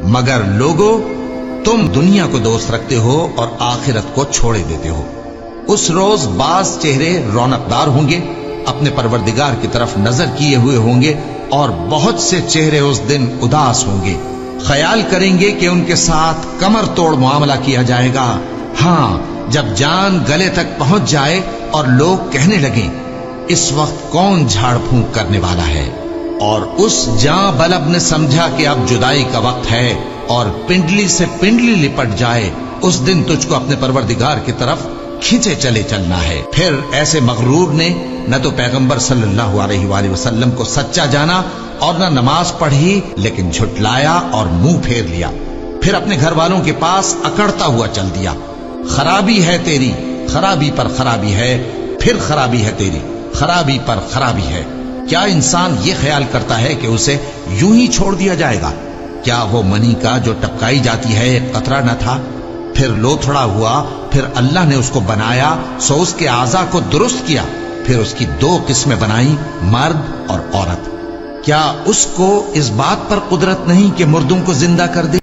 مگر لوگو تم دنیا کو دوست رکھتے ہو اور آخرت کو چھوڑے دیتے ہو۔ اس روز بعض چہرے رونقدار ہوں گے، اپنے پروردگار کی طرف نظر کیے ہوئے ہوں گے، اور بہت سے چہرے اس دن اداس ہوں گے، خیال کریں گے کہ ان کے ساتھ کمر توڑ معاملہ کیا جائے گا۔ ہاں، جب جان گلے تک پہنچ جائے اور لوگ کہنے لگیں اس وقت کون جھاڑ پھونک کرنے والا ہے، اور اس جاں بلب نے سمجھا کہ اب جدائی کا وقت ہے اور پنڈلی سے پنڈلی لپٹ جائے، اس دن تجھ کو اپنے پروردگار کی طرف کھینچے چلے چلنا ہے۔ پھر ایسے مغرور نے نہ تو پیغمبر صلی اللہ علیہ وآلہ وسلم کو سچا جانا اور نہ نماز پڑھی، لیکن جھٹلایا اور منہ پھیر لیا، پھر اپنے گھر والوں کے پاس اکڑتا ہوا چل دیا۔ خرابی ہے تیری، خرابی پر خرابی ہے، پھر خرابی ہے تیری، خرابی پر خرابی ہے۔ کیا انسان یہ خیال کرتا ہے کہ اسے یوں ہی چھوڑ دیا جائے گا؟ کیا وہ منی کا جو ٹپکائی جاتی ہے ایک قطرہ نہ تھا، پھر لوتھڑا ہوا، پھر اللہ نے اس کو بنایا سو اس کے اعضاء کو درست کیا، پھر اس کی دو قسمیں بنائیں، مرد اور عورت۔ کیا اس کو اس بات پر قدرت نہیں کہ مردوں کو زندہ کر دے؟